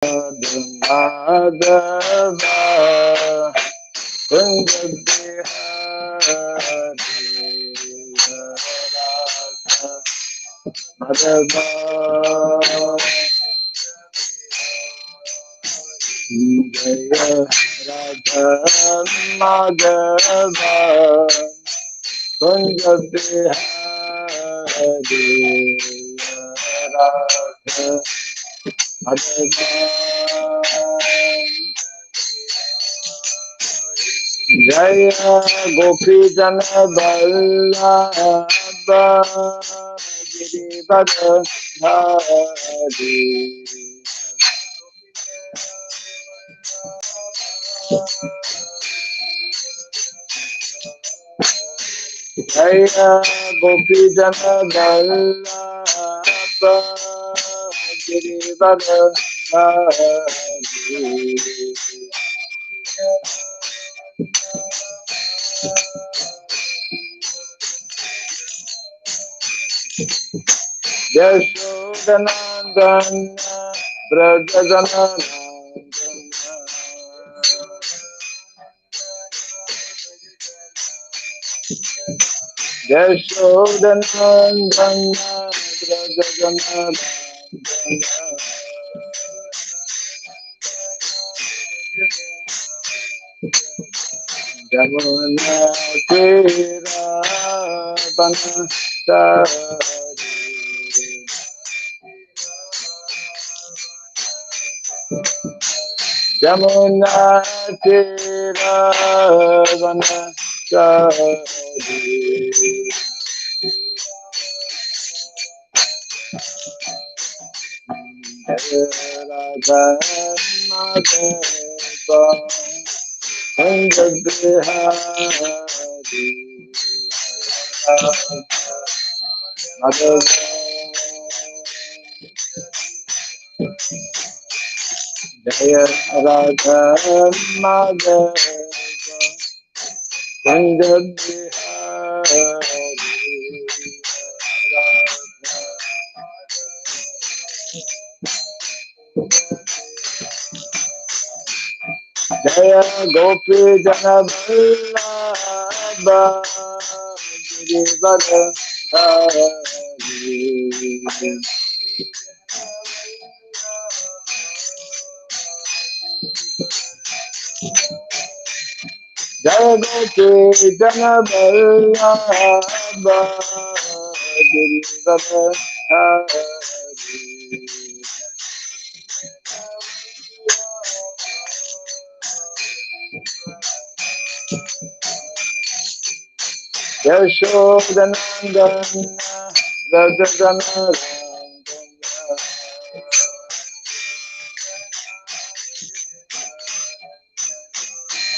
Madhava Kunja Bihari Madhava Jaya Radha Madhava Kunja Bihari Radha Madhava Jaya Gopi Jana Vallabha Girivara Hari Jaya Gopi Jana Vallabha Girivara Hari Yashodanandana Brajajanandana Yashodanandana Brajajanandana Jamuna Tira Banasari Jamuna Tira Banasari Radha Madhava Kunja Bihari Madhava Jaya Radha Madhava Kunja Bihari Jaya Gopi Jana Vallabha Girivara Hari Jaya Gopi Jana Vallabha Girivara Hari Yashodanandana Rajajanandana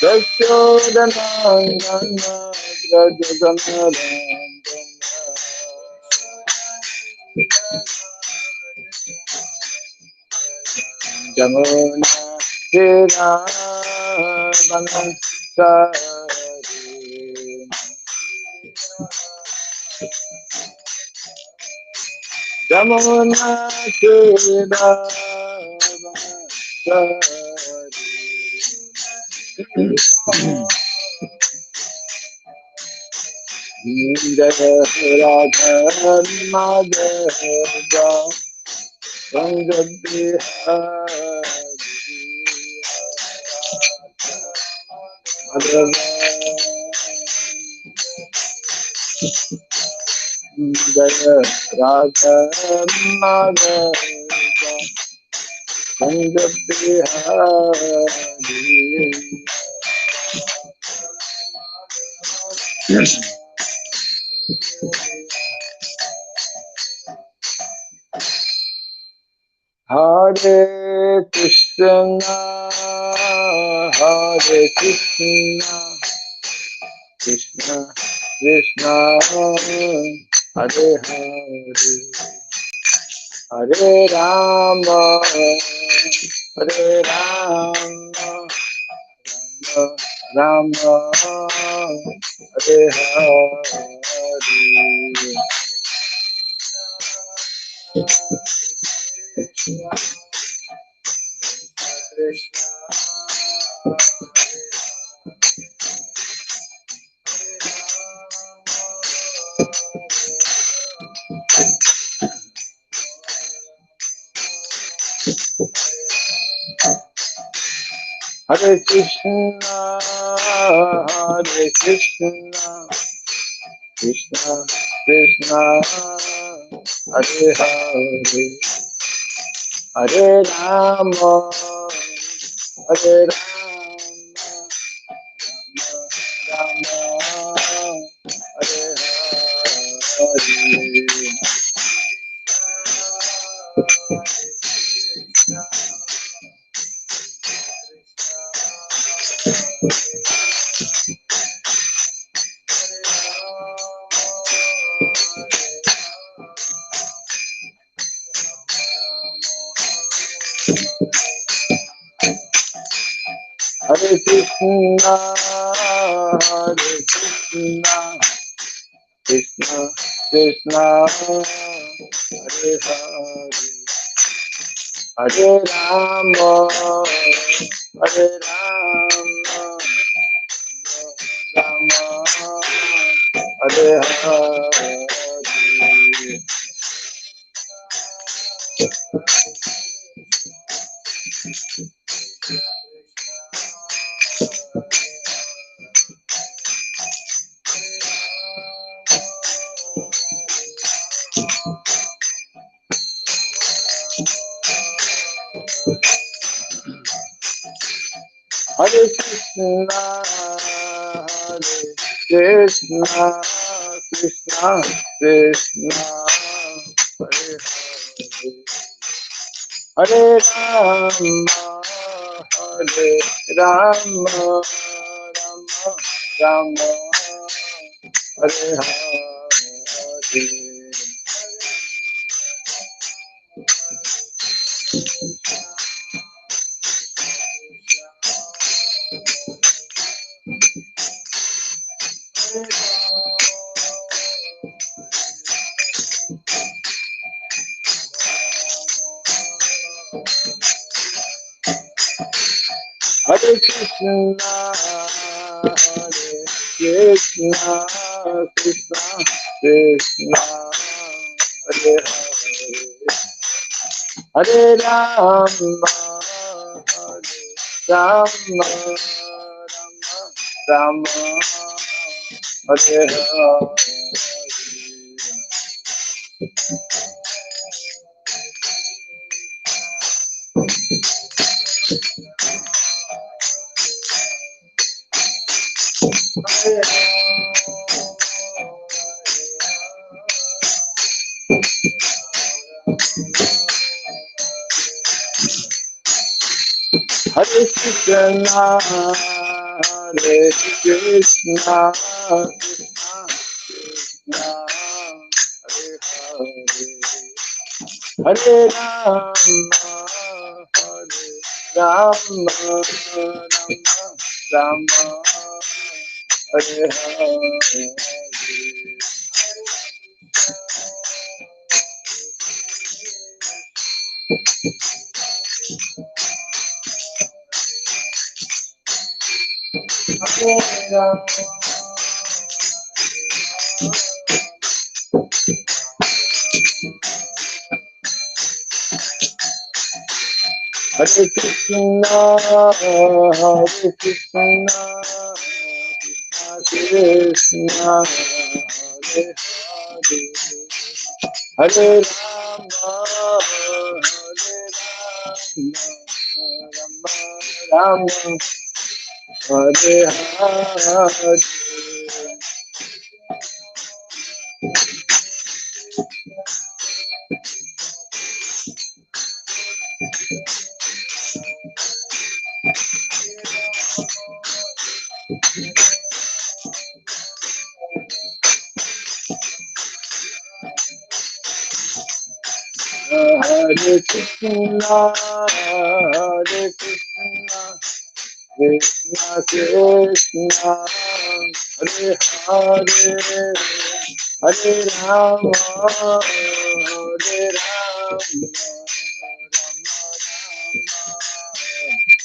Yashodanandana Rajajanandana Jamuna Tira Banasari Jamuna Tira Banasari Jaya Radha Madhava Kunja Bihari Madhava Jaya Radha Madhava Kunja Bihari Hare Krishna Hare Krishna Krishna Krishna Hare Hare Hare Rama Hare Rama Rama Hare Hare Hare Krishna, Hare Krishna, Krishna Krishna, Hare Hare, Hare Rama, Hare Rama, Rama Hare Hare. Hare Krishna, Hare Krishna, Krishna Krishna, Hare Hare, Hare Rama, Hare Rama, Rama Hare Hare. Hare Krishna, Hare Krishna, Krishna Krishna, Hare Hare, Hare Rama, Hare Rama, Rama Rama, Hare Hare. Hare Krishna, Hare Krishna, Krishna Krishna, Hare Hare, Hare Rama, Hare Rama, Rama Rama, Hare Hare. Hare Krishna, Hare Krishna, Krishna Krishna, Hare Hare, Hare Rama, Hare Rama, Rama Rama, Hare Hare. Hare Krishna, Hare Krishna, Krishna Krishna, Hare Hare, Hare Rama, Rama Rama, Hare Hare. Hare Krishna, Hare Krishna, Krishna Krishna, Hare Hare, Hare Rama, Hare Rama, Rama Rama,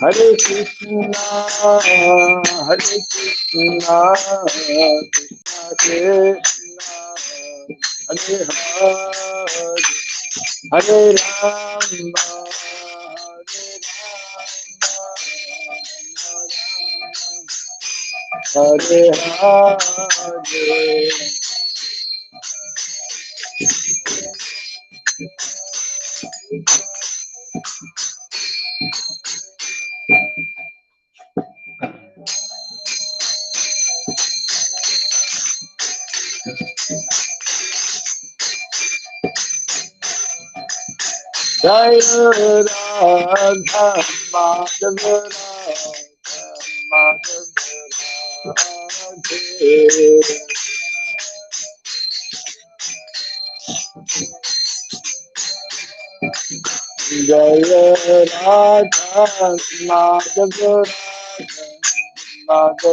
Hare Krishna, Hare Krishna, Krishna Krishna, Hare Hare, Hare Rama, Hare Rama, Hare Hare. Jai Radha Madhava Radha Jaya Radha Madhava Madhava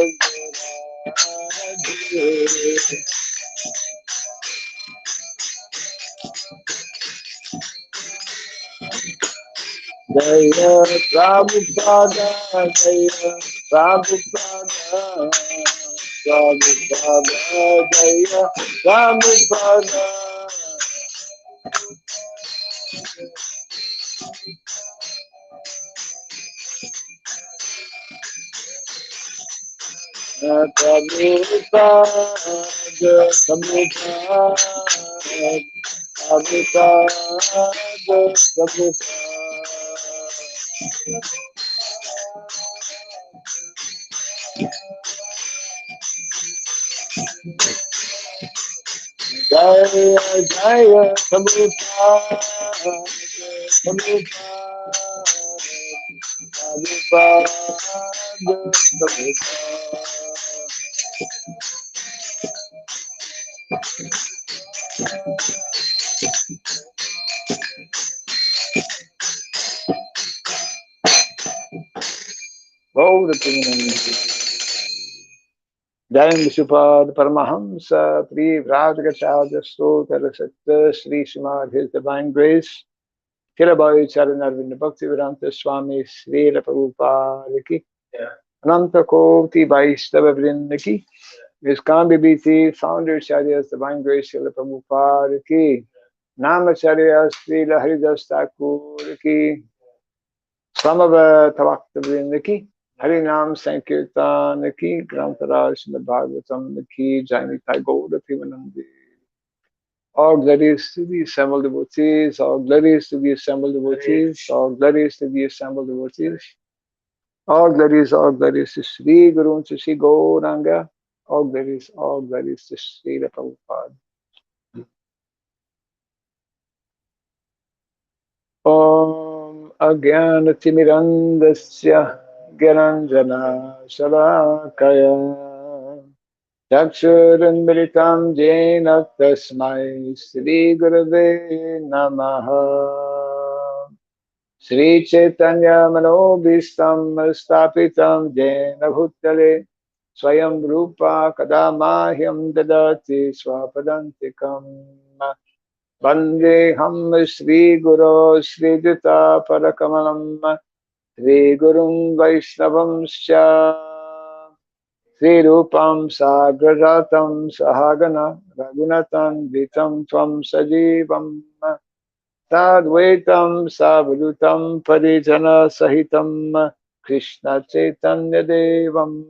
Jaya Prabhupada Jaya Prabhupada Prabhupada Jaya Prabhupada Prabhupada Prabhupada Jaya Jaya Prabhupada Prabhupada Jayam Vishupad Paramahamsa Pri Vrajakacharya Stotra Sakta Sri Srimad His Divine Grace Kirabai Charanarvinda Bhakti Vedanta Swami Sri Prabhupada Ki Ananta Koti Vaishnava Vrinda Ki Viskan BBT Founder Charyas Divine Grace Sri Prabhupada Ki Namacharya Sri Haridas Thakur Ki Samava Tavakta Vrinda Ki Harinam Sankirtan Ki Grantaraj Srimad Bhagavatam Ki Jainitai Gauda Pivanandi. All glories to the assembled devotees, all glories to the assembled devotees, all glories to the assembled devotees, all glories to Sri Guru, to Sri Gauranga, all glories to Sri Prabhupada. Om Agyanatimirandasya Gyananjana Shalakaya Chakshurunmilitam Jena Tasmai Sri Gurave Namaha Sri Chaitanya Manobhistam Stapitam Jena Bhutale Swayam Rupa Kadamahyam Dadati Swapadantikam Vandeham Sri Guru Sri Dutta Parakamalam Sri Gurum Vaishnavamscha Sri Rupam Sagrajatam Sahagana Ragunatam Vitam Tvam Sajivam Tadvaitam Savadutam Parijana Sahitam Krishna Chaitanya Devam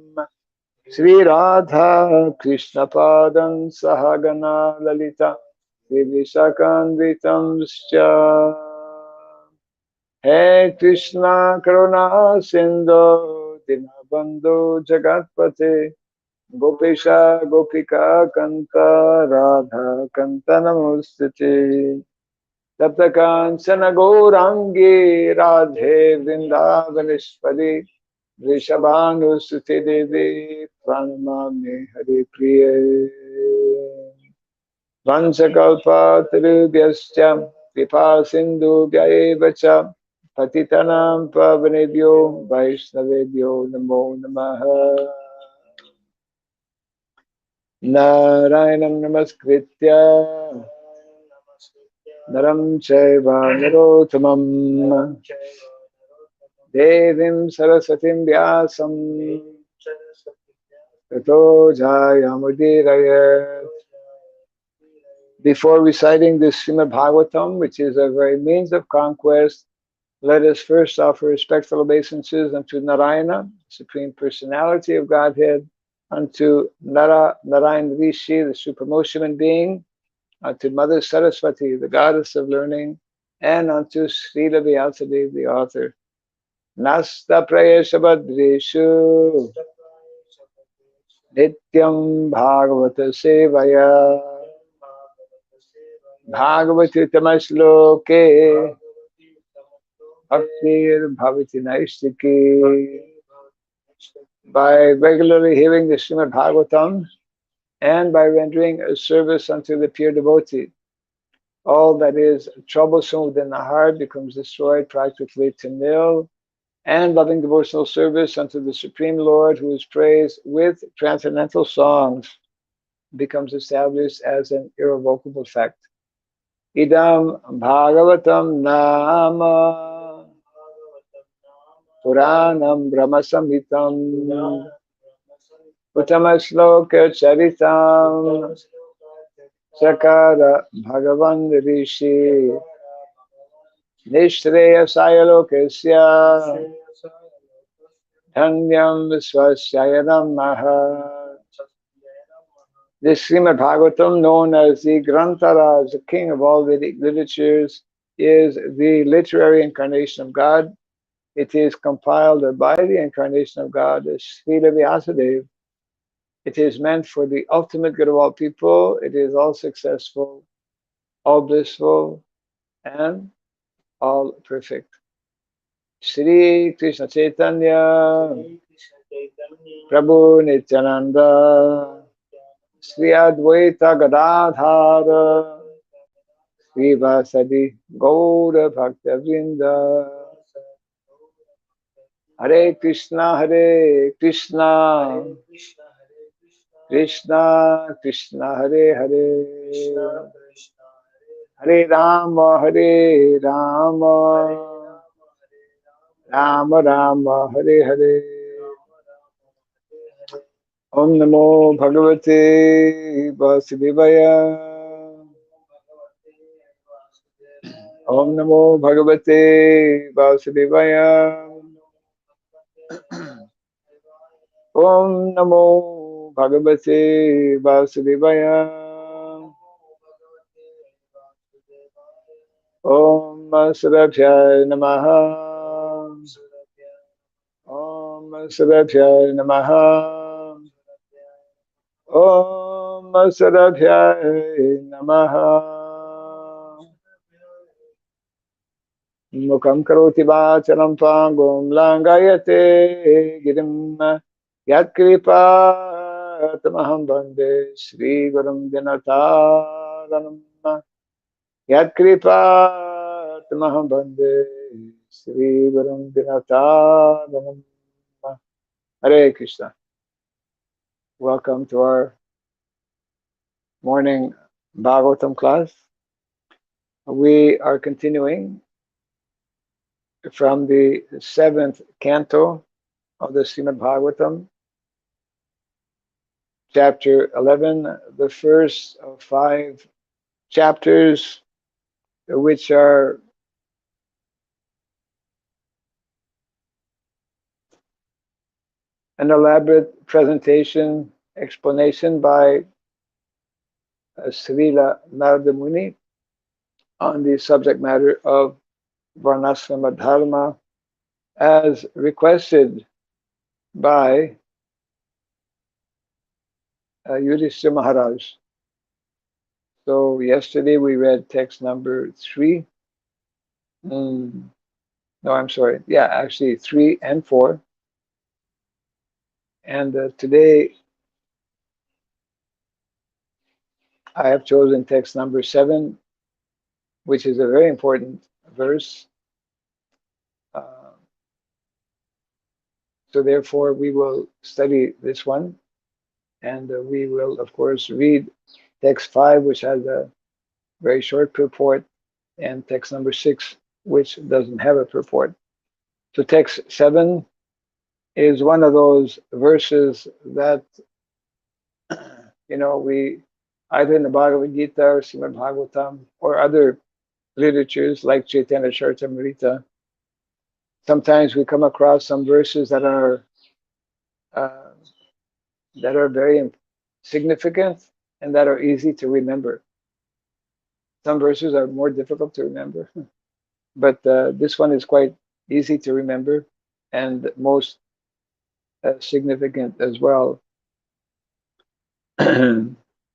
Sri Radha Krishna Padam Sahagana Lalita Sri Vishakanvitam Scha He Krishna Karuna Sindhu Dinabandhu Jagatpate Gopesha Gopika Kanta Radha Kanta Namostite Tapta Kanchana Gaurangi Radhe Vrindavaneshwari Vrishabhanu Suti Devi Pranamami Hari Priye Vansakalpatarubhyascha kripa sindhubhya eva cha patitanam pavanebhyo vaishnavebhyo namo namaha. Narayanam namaskritya naram chaiva narottamam devim saraswatim vyasam tato jayamudiraye. Before reciting this Srimad Bhagavatam, which is a very means of conquest, let us first offer respectful obeisances unto Narayana, Supreme Personality of Godhead, unto Narayan Rishi, the supremmost human being, unto Mother Saraswati, the goddess of learning, and unto Srila Vyasadeva, the author. Nasta Prayesha Badreshu Nityam Bhagavata Sevaya Bhagavati Tamasloke Bhaktir Bhavati Naistiki. By regularly hearing the Srimad Bhagavatam and by rendering a service unto the pure devotee, all that is troublesome within the heart becomes destroyed practically to nil, and loving devotional service unto the Supreme Lord, who is praised with transcendental songs, becomes established as an irrevocable fact. Idam Bhagavatam Nama Puranam Brahma Samhitam Uttama-shloka Charitam Sakara Bhagavan Rishi Nishreya Sayalokasya Dhanyam Swasayanam Maha. This Srimad Bhagavatam, known as the Grantaraj, the king of all Vedic literatures, is the literary incarnation of God. It is compiled by the incarnation of God as Srila Vyasadeva. It is meant for the ultimate good of all people. It is all successful, all blissful, and all perfect. Shri Krishna Chaitanya Prabhu Nityananda Sri Advaita Gadadhara Sri Vasadi Gaura Bhakta Vrinda. Hare Krishna Krishna Krishna Hare Hare Hare Rama Rama Rama Hare Hare. Om Namo Bhagavate Vasudevaya. Om Namo Bhagavate Vasudevaya. Om Namo Bhagavate Vasudevaya. Om Sarabhyaya Namaha. Om Sarabhyaya Namaha. Om Sarabhyaya Namaha. Mukam karoti vacharam pangum langayate girim yat kripa tamaham bande Shri Gurum Dinataranam. Yat kripa tamaham bande Shri Gurum Dinataranam. Hare Krishna. Welcome to our morning Bhagavatam class. We are continuing from the 7th canto of the Srimad Bhagavatam, chapter 11, the first of 5 chapters, which are an elaborate presentation, explanation by Srila Narada Muni on the subject matter of Varnasrama Dharma, as requested by Yudhishthira Maharaj. So yesterday we read text number 3. No, I'm sorry. Yeah, actually 3 and 4. And today I have chosen text number 7, which is a very important verse. So therefore, we will study this one, and we will, of course, read text 5, which has a very short purport, and text number 6, which doesn't have a purport. So text 7 is one of those verses that, we either in the Bhagavad Gita or Srimad Bhagavatam or other literatures like Chaitanya Charitamrita, sometimes we come across some verses uh, that are very significant and that are easy to remember. Some verses are more difficult to remember, but this one is quite easy to remember and most significant as well.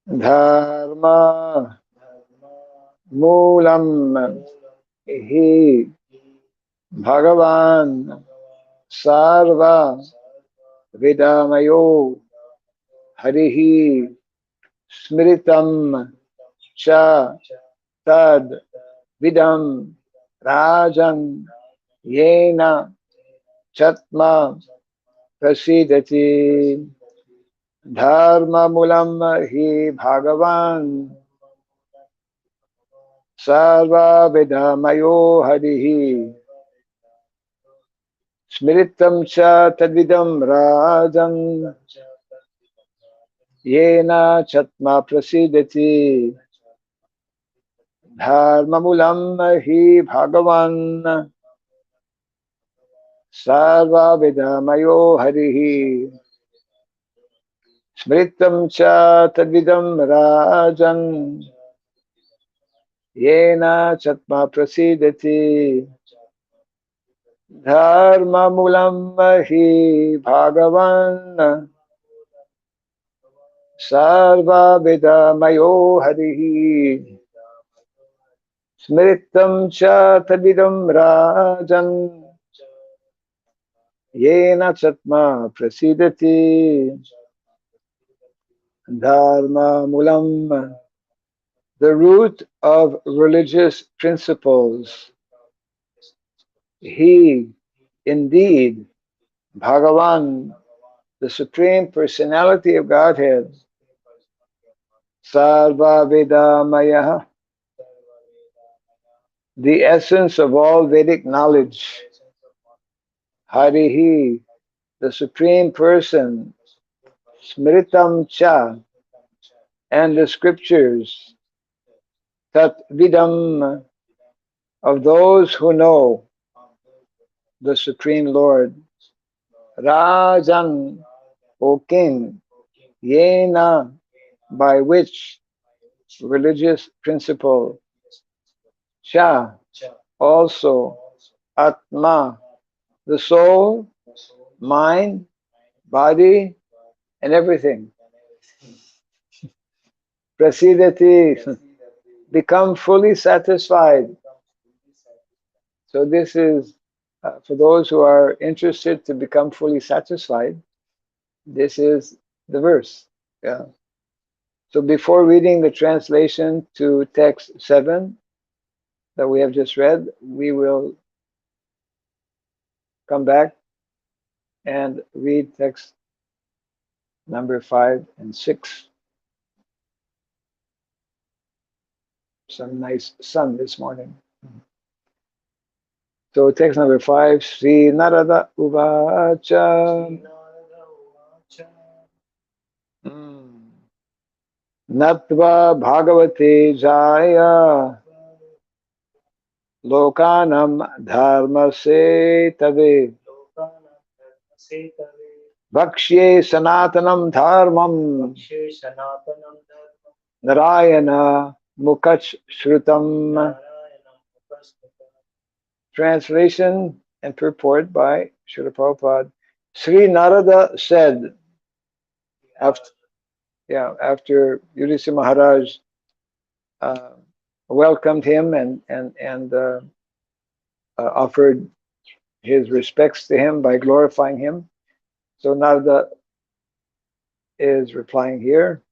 Dharma Moolam Hi Bhagavan Sarva Vidamayo Harihi Smritam Cha Tad Vidam Rajan Yena Chatma Prasidati Dharma Mulam Hi Bhagavan Sarva Vidamayo Harihi Smritam Cha Tadvidam Rajan Yena Chatma Prasidati Dharma Mulam Hi Bhagavan Sarva Vidamayo Harihi Smritam Cha Tadvidam Rajan Yena Chatma Prasidati Dharma Mulam Hi Bhagavan Sarva Vidamayo Harihi Smritam Cha Tadvidam Rajan Yena Chatma Prasidati Dharma Mulam. The root of religious principles. He, indeed, Bhagavan, the Supreme Personality of Godhead, Sarva Vedamaya, the essence of all Vedic knowledge, Harihi, the Supreme Person, Smritam Cha, and the scriptures, Tat Vidam, of those who know the Supreme Lord, Rajan, O King, Yena, by which religious principle, Cha, also, Atma, the soul, mind, body, and everything. Prasidati, become fully satisfied. So this is, for those who are interested to become fully satisfied, this is the verse. Yeah. So before reading the translation to text 7 that we have just read, we will come back and read text number 5 and 6. Some nice sun this morning. So text number 5, Sri Narada Uvacha. Natva Bhagavate Jaya Lokanam Dharma Se Tave Bhakshye Sanatanam Dharmam Narayana Mukach Shrutam. Translation and purport by Srila Prabhupada. Sri Narada said, after Yudhishthira Maharaj welcomed him and offered his respects to him by glorifying him. So Narada is replying here.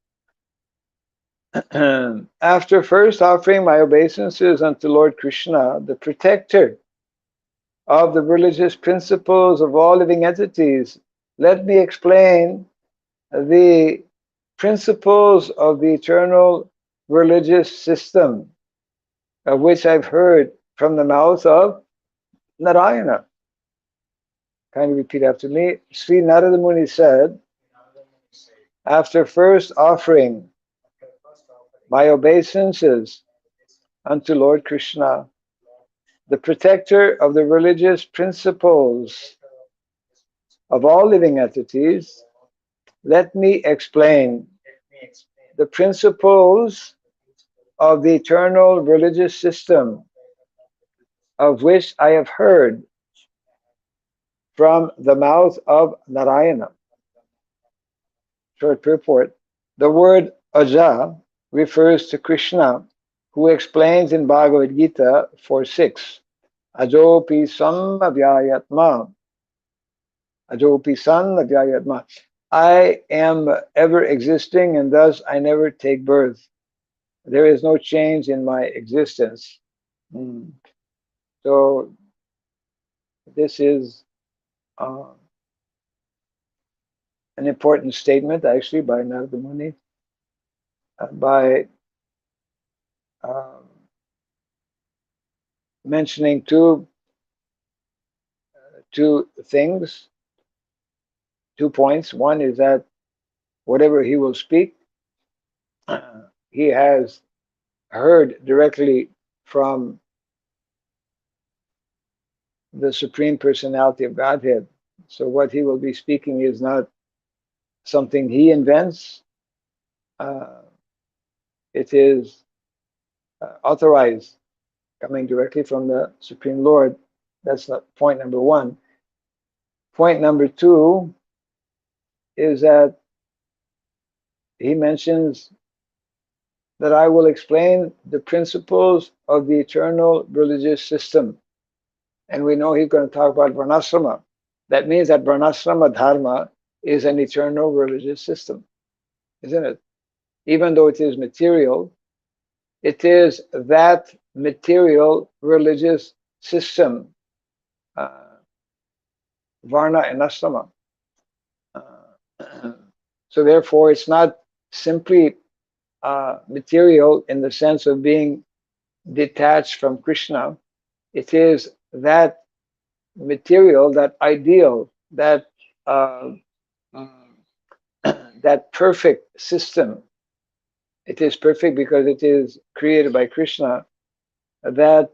After first offering my obeisances unto Lord Krishna, the protector of the religious principles of all living entities, let me explain the principles of the eternal religious system of which I've heard from the mouth of Narayana. Kindly repeat after me. Sri Narada Muni said, after first offering my obeisances unto Lord Krishna, the protector of the religious principles of all living entities, let me explain the principles of the eternal religious system of which I have heard from the mouth of Narayana. Short purport. The word Aja refers to Krishna, who explains in Bhagavad Gita 4:6, Ajopi sam avyayatma. Ajopi san avyayatma. I am ever existing and thus I never take birth. There is no change in my existence. So this is an important statement actually by Narada Muni, by mentioning two things, 2 points. One is that whatever he will speak, he has heard directly from the Supreme Personality of Godhead. So what he will be speaking is not something he invents. It is authorized, coming directly from the Supreme Lord. That's point number one. Point number two is that he mentions that I will explain the principles of the eternal religious system. And we know he's going to talk about Varnasrama. That means that Varnasrama Dharma is an eternal religious system, isn't it? Even though it is material, it is that material religious system, Varna and Asrama. So therefore, it's not simply material in the sense of being detached from Krishna. It is that material, that ideal, that that perfect system. It is perfect because it is created by Krishna, that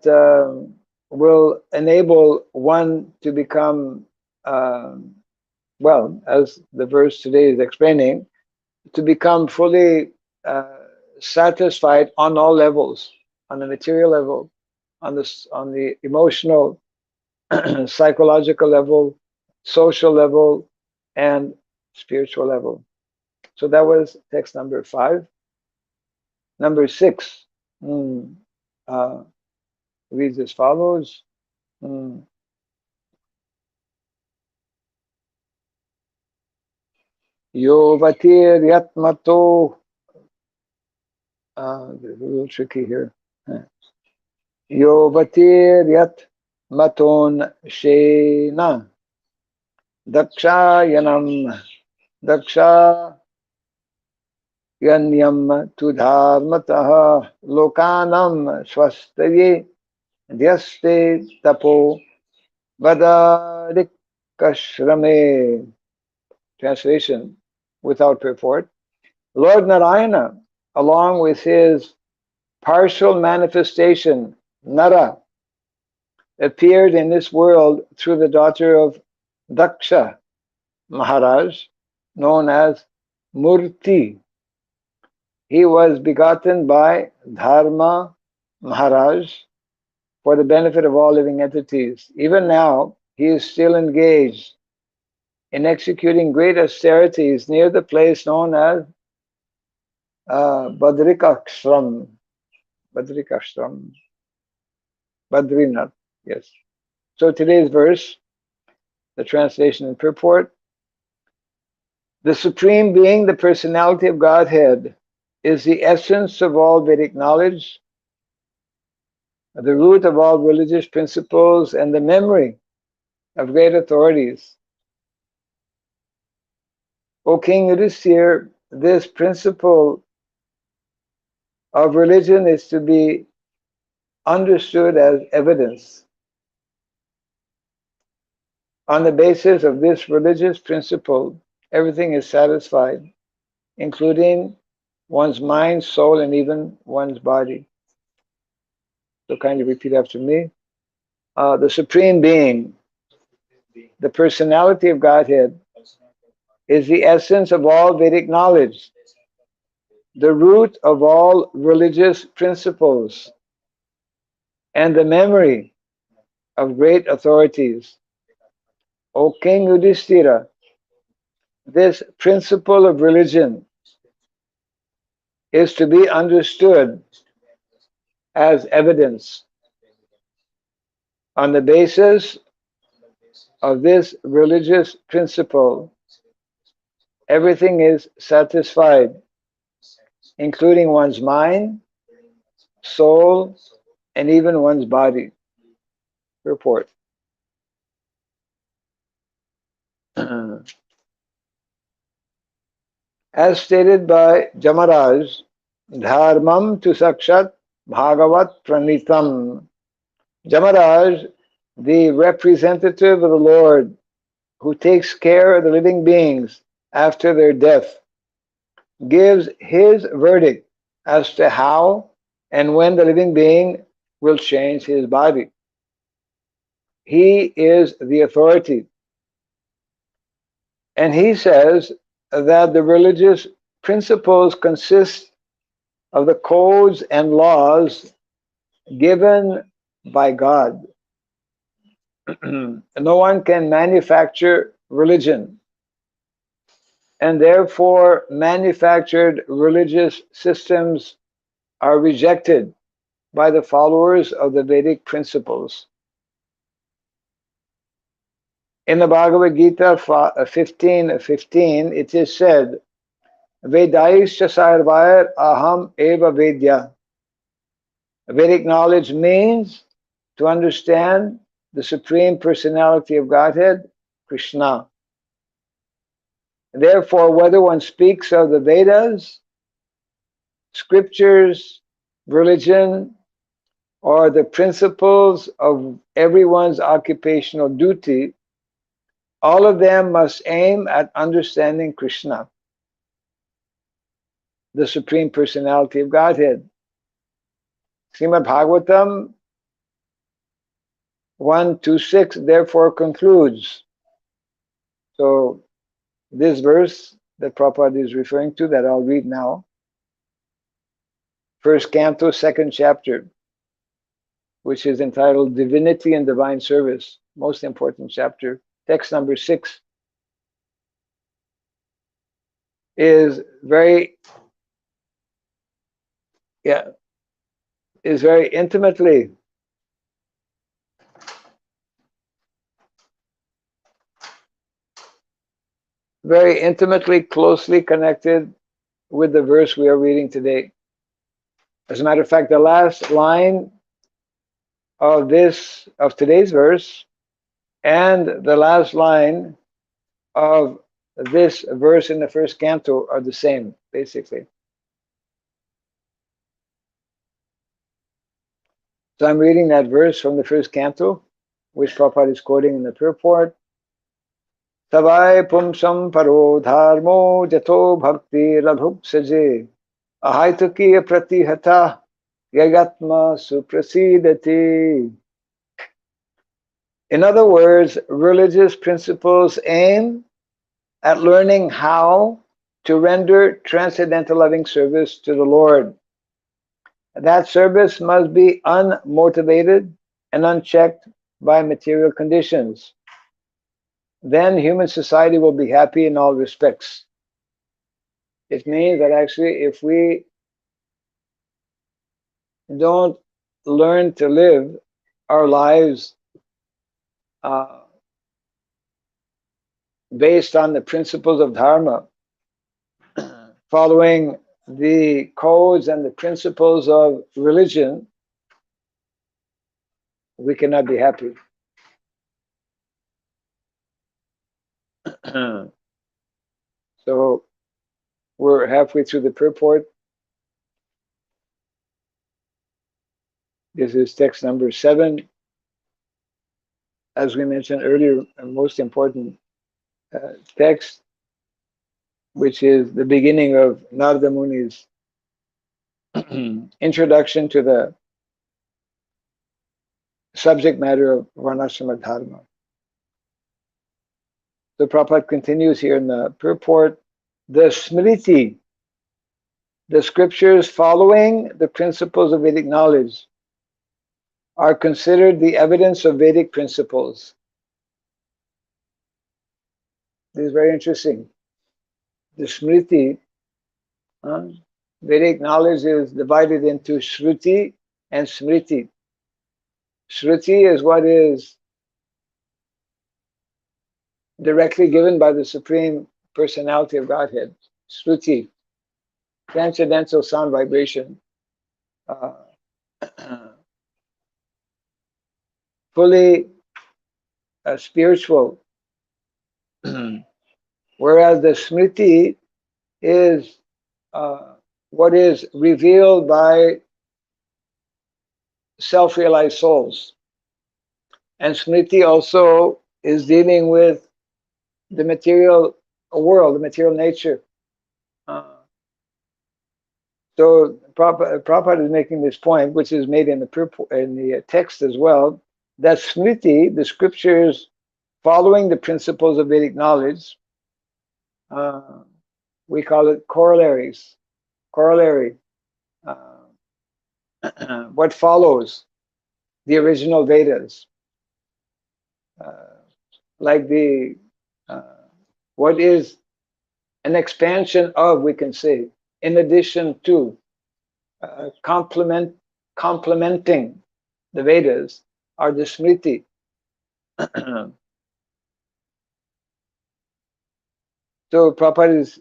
will enable one to become, well, as the verse today is explaining, to become fully satisfied on all levels, on the material level, on the emotional, psychological level, social level, and spiritual level. So that was text number 5. Number 6 reads as follows. Yovatir yatmato. A little tricky here. Yovatir yat maton shena dakshayanam daksha yanyam tudharmataha lokanam swastaye dhyaste tapo vadadikashrame. Translation without purport. Lord Narayana, along with his partial manifestation, Nara, appeared in this world through the daughter of Daksha Maharaj, known as Murti. He was begotten by Dharma Maharaj for the benefit of all living entities. Even now, he is still engaged in executing great austerities near the place known as Badrikashram. Badrinath, yes. So today's verse, the translation and purport: the Supreme Being, the Personality of Godhead, is the essence of all Vedic knowledge, the root of all religious principles, and the memory of great authorities. O King Yudhisthira, this principle of religion is to be understood as evidence. On the basis of this religious principle, everything is satisfied, including one's mind, soul, and even one's body. So kindly repeat after me. The Supreme Being, the personality of Godhead, is the essence of all Vedic knowledge, the root of all religious principles, and the memory of great authorities. O King Yudhisthira, this principle of religion is to be understood as evidence. On the basis of this religious principle, everything is satisfied, including one's mind, soul, and even one's body. Report. As stated by Jamaraj, Dharmam tu sakshat bhagavat pranitam. Jamaraj, the representative of the Lord, who takes care of the living beings after their death, gives his verdict as to how and when the living being will change his body. He is the authority. And he says that the religious principles consist of the codes and laws given by God. No one can manufacture religion, and therefore manufactured religious systems are rejected by the followers of the Vedic principles. In the Bhagavad Gita 15:15, it is said, Vedaisya sarvair aham eva vedya. Vedic knowledge means to understand the Supreme Personality of Godhead, Krishna. Therefore, whether one speaks of the Vedas, scriptures, religion, or the principles of everyone's occupational duty, all of them must aim at understanding Krishna, the Supreme Personality of Godhead. Srimad Bhagavatam 1:26 therefore concludes. So this verse that Prabhupada is referring to, that I'll read now, first canto, second chapter, which is entitled Divinity and Divine Service, most important chapter, text number 6, is very intimately closely connected with the verse we are reading today. As a matter of fact, the last line of today's verse and the last line of this verse in the first canto are the same, basically. So I'm reading that verse from the first canto, which Prabhupada is quoting in the purport. Tavai pumsam paro dharmo jato bhakti labhuk saje ahaitukiya pratihata yagatma suprasidati. In other words, religious principles aim at learning how to render transcendental loving service to the Lord. That service must be unmotivated and unchecked by material conditions. Then human society will be happy in all respects. It means that actually if we don't learn to live our lives based on the principles of Dharma, following the codes and the principles of religion, we cannot be happy. So we're halfway through the purport. This is text number 7. As we mentioned earlier, a most important text, which is the beginning of Narada Muni's introduction to the subject matter of Varnasrama Dharma. The Prabhupada continues here in the purport, the Smriti, the scriptures following the principles of Vedic knowledge, are considered the evidence of Vedic principles. This is very interesting. The Smriti, Vedic knowledge is divided into Shruti and Smriti. Shruti is what is directly given by the Supreme Personality of Godhead. Shruti, transcendental sound vibration, fully spiritual. Whereas the Smriti is what is revealed by self-realized souls. And Smriti also is dealing with the material world, the material nature. So Prabhupada is making this point, which is made in the text as well, that Smriti, the scriptures following the principles of Vedic knowledge, we call it corollaries. Corollary. What follows the original Vedas. Like what is an expansion of, we can say, in addition to, complementing the Vedas are the Smriti. So Prabhupada is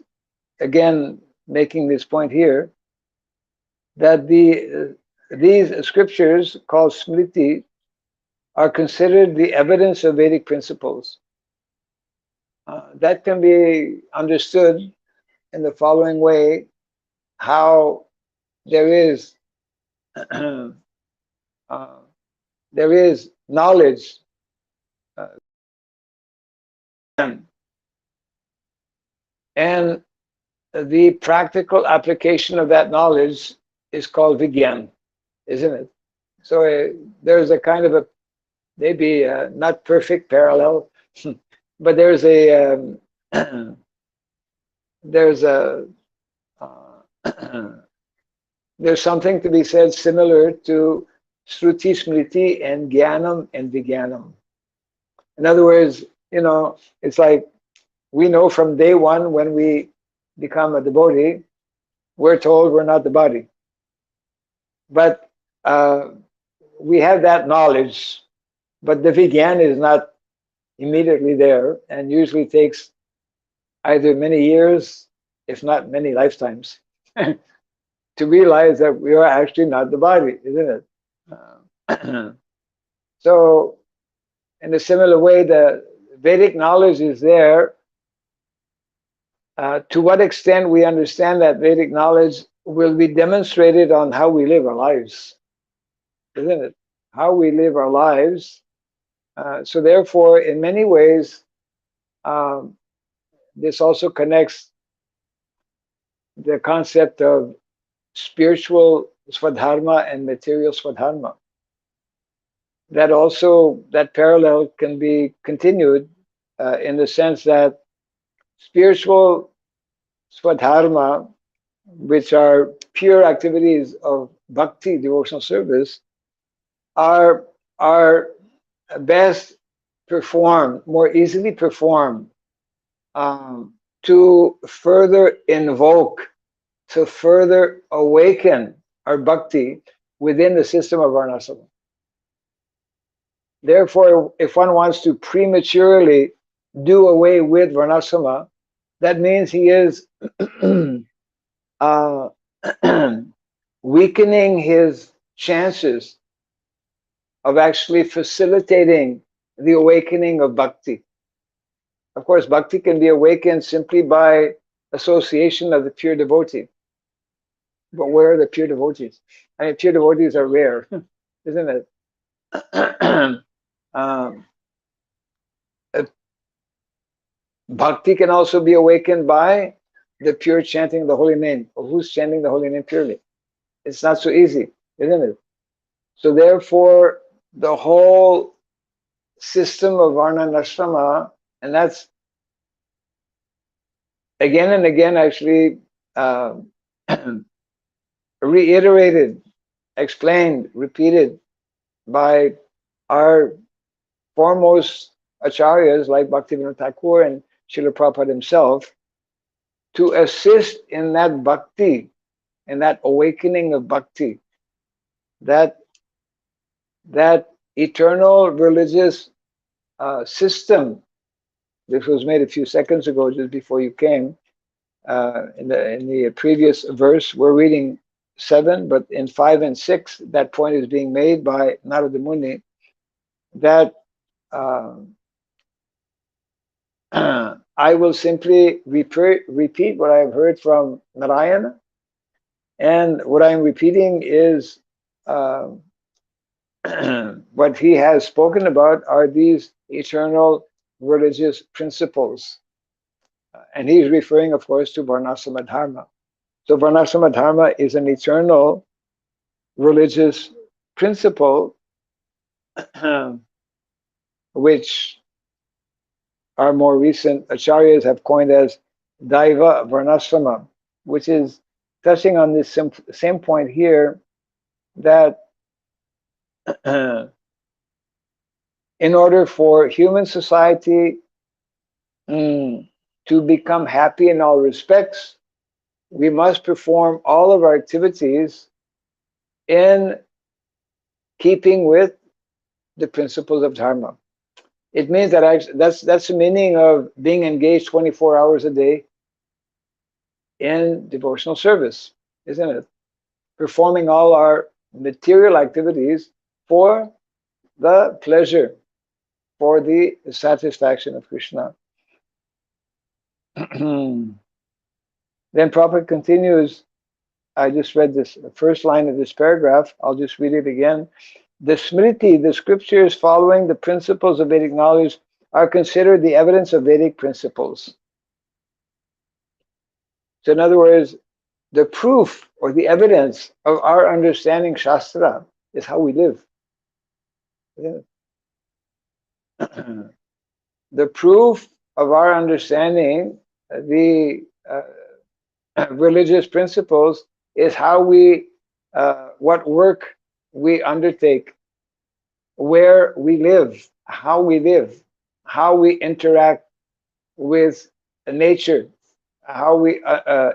again making this point here, that these scriptures called Smriti are considered the evidence of Vedic principles. That can be understood in the following way, how there is knowledge, and the practical application of that knowledge is called Vigyan, isn't it? So there's a kind of a, maybe not perfect parallel, but there's there's something to be said similar to Shruti, Smriti, and Jnanam and Vijnanam. In other words, it's like we know from day one when we become a devotee, we're told we're not the body. But we have that knowledge, but the Vijnan is not immediately there, and usually takes either many years, if not many lifetimes, to realize that we are actually not the body, isn't it? So, in a similar way, the Vedic knowledge is there. To what extent we understand that Vedic knowledge will be demonstrated on how we live our lives, isn't it? How we live our lives. So therefore, in many ways, this also connects the concept of spiritual Swadharma and material Swadharma. That parallel can be continued in the sense that spiritual Swadharma, which are pure activities of bhakti, devotional service, are best performed, more easily performed, to further invoke, to further awaken our bhakti within the system of Varnasrama. Therefore, if one wants to prematurely do away with Varnasrama, that means he is weakening his chances of actually facilitating the awakening of bhakti. Of course, bhakti can be awakened simply by association of the pure devotee. But where are the pure devotees? I mean, pure devotees are rare, isn't it? um, Bhakti can also be awakened by the pure chanting of the holy name. Well, who's chanting the holy name purely? It's not so easy, isn't it? So therefore, the whole system of Varnasrama, and that's again and again actually reiterated, explained, repeated by our foremost acharyas like Bhaktivinoda Thakur and Srila Prabhupada himself, to assist in that bhakti, in that awakening of bhakti, that eternal religious system. This was made a few seconds ago, just before you came. In the previous verse, we're reading 7, but in 5 and 6, that point is being made by Narada Muni, that I will simply repeat what I have heard from Narayana, and what I'm repeating is what he has spoken about are these eternal religious principles. And he's referring, of course, to Varnasrama Dharma. So Varnasrama Dharma is an eternal religious principle which our more recent acharyas have coined as Daiva Varnasrama, which is touching on this same point here, that in order for human society to become happy in all respects, we must perform all of our activities in keeping with the principles of dharma. It means that that's the meaning of being engaged 24 hours a day in devotional service, isn't it? Performing all our material activities for the pleasure, for the satisfaction of Krishna. Then Prabhupada continues. I just read this first line of this paragraph. I'll just read it again. The Smriti, the scriptures following the principles of Vedic knowledge, are considered the evidence of Vedic principles. So in other words, the proof or the evidence of our understanding Shastra is how we live. The proof of our understanding the religious principles is how we, what work we undertake, where we live, how we interact with nature, how we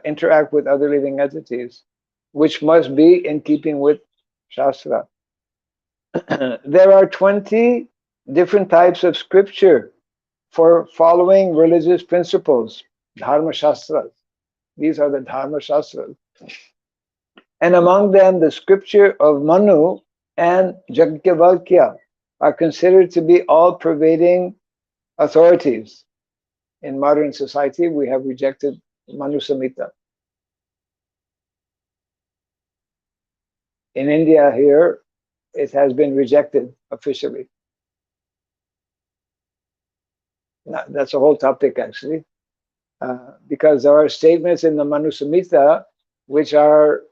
interact with other living entities, which must be in keeping with Shastra. There are 20 different types of scripture for following religious principles, Dharma Shastras. These are the Dharma Shastras. And among them, the scripture of Manu and Yajnavalkya are considered to be all-pervading authorities. In modern society, we have rejected Manu Samhita. In India here, it has been rejected officially. Now, that's a whole topic, actually, because there are statements in the Manu Samhita which are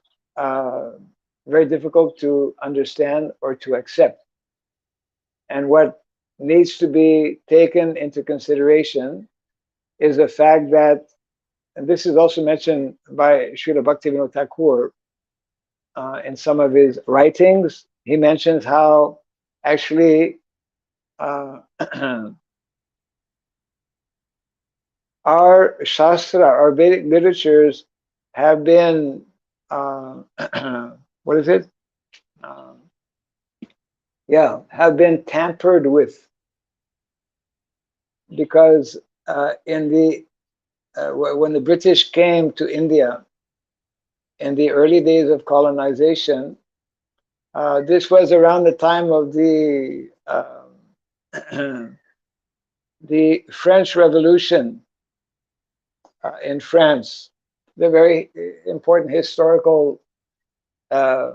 very difficult to understand or to accept. And what needs to be taken into consideration is the fact that, and this is also mentioned by Srila Bhaktivinoda Thakur in some of his writings, he mentions how actually our Shastra, our Vedic literatures have been, what is it? Have been tampered with, because in the when the British came to India in the early days of colonization, this was around the time of the French Revolution in France, the very important historical uh,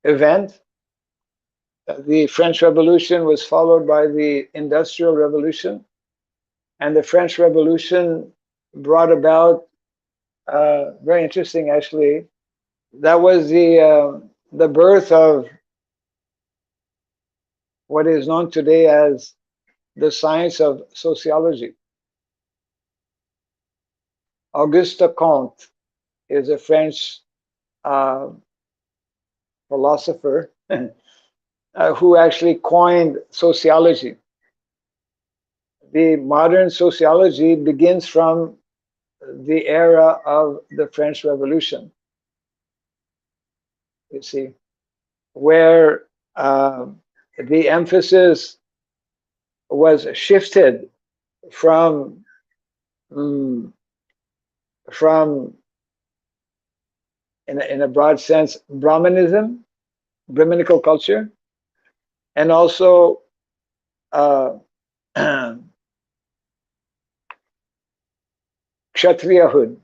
event. The French Revolution was followed by the Industrial Revolution, and the French Revolution brought about very interesting, actually. That was the birth of what is known today as the science of sociology. Auguste Comte is a French uh, philosopher who actually coined sociology. The modern sociology begins from the era of the French Revolution, you see, where the emphasis was shifted from from in a broad sense Brahmanism, Brahminical culture, and also Kshatriyahood,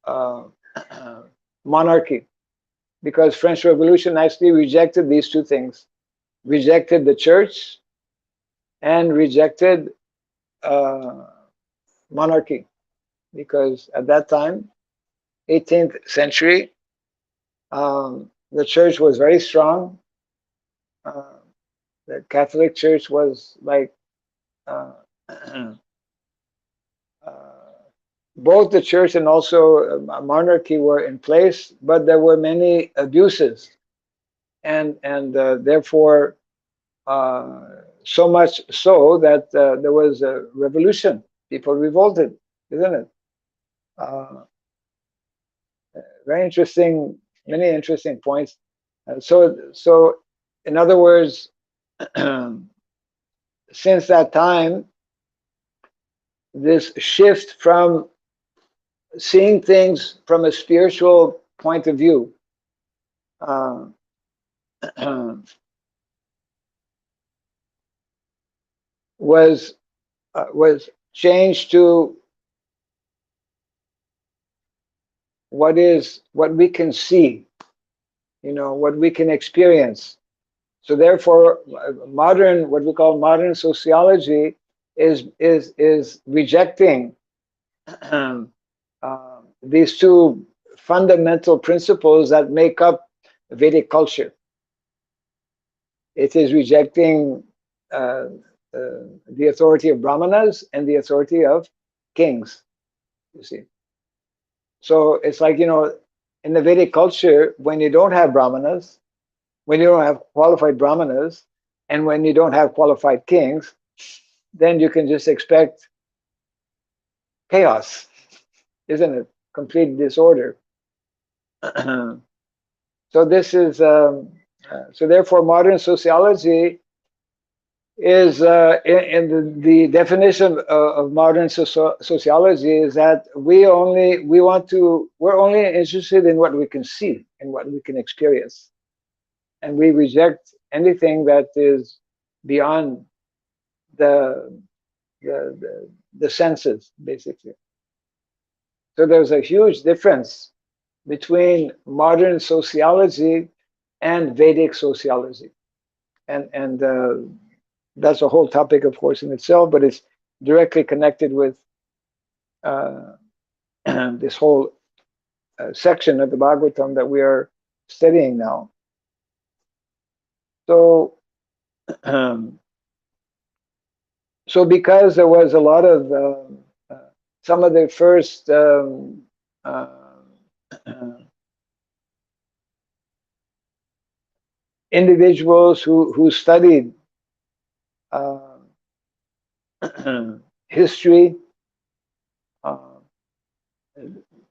uh, monarchy, because French Revolution actually rejected these two things, rejected the church and rejected monarchy, because at that time, 18th century, the church was very strong. The Catholic Church was like uh, both the church and also monarchy were in place, but there were many abuses, and therefore so much so that there was a revolution. People revolted, isn't it? Very interesting, many interesting points. So, in other words, since that time, this shift from seeing things from a spiritual point of view was changed to what we can see, what we can experience. So therefore, what we call modern sociology is rejecting these two fundamental principles that make up Vedic culture. It is rejecting the authority of Brahmanas and the authority of kings, you see. So it's like, in the Vedic culture, when you don't have Brahmanas, when you don't have qualified Brahmanas, and when you don't have qualified kings, then you can just expect chaos, isn't it? Complete disorder. So this is, so therefore modern sociology is, in the definition of modern sociology is that we're only interested in what we can see and what we can experience. And we reject anything that is beyond the senses, basically. So there's a huge difference between modern sociology and Vedic sociology, and that's a whole topic, of course, in itself, but it's directly connected with this whole section of the Bhagavatam that we are studying now. So, so because there was a lot of some of the first individuals who studied history,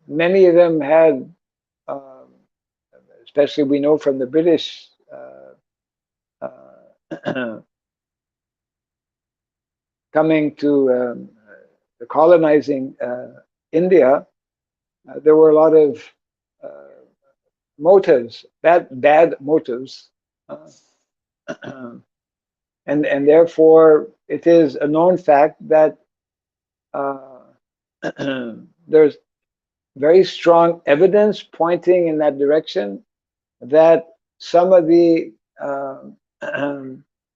many of them had, especially we know from the British coming to colonizing India, there were a lot of motives, bad motives, uh, and therefore it is a known fact that uh, there's very strong evidence pointing in that direction that some of the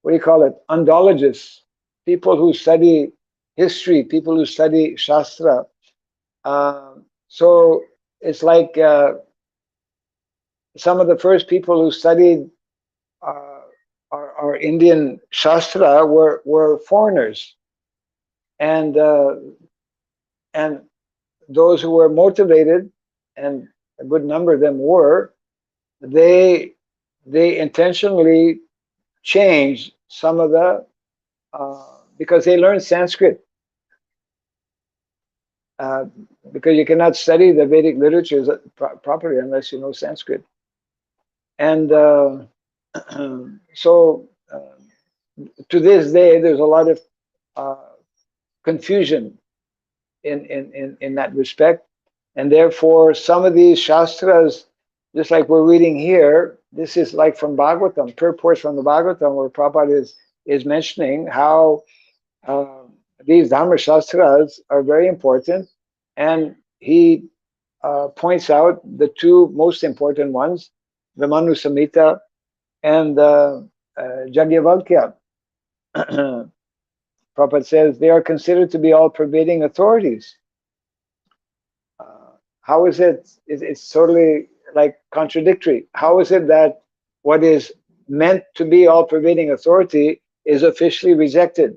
what do you call it, Andologists, people who study history, people who study Shastra. So it's like some of the first people who studied uh, our Indian Shastra were foreigners, and and those who were motivated, and a good number of them were, they intentionally changed some of the because they learned Sanskrit. Uh, because you cannot study the Vedic literatures properly unless you know Sanskrit. And so to this day, there's a lot of confusion in that respect. And therefore, some of these Shastras, just like we're reading here, this is like from Bhagavatam, purports from the Bhagavatam, where Prabhupada is mentioning how these Dharma Shastras are very important. And he points out the two most important ones, the Manu Samhita and Jagyavalkya. Prabhupada says they are considered to be all pervading authorities. How is it? It's totally like contradictory. How is it that what is meant to be all pervading authority is officially rejected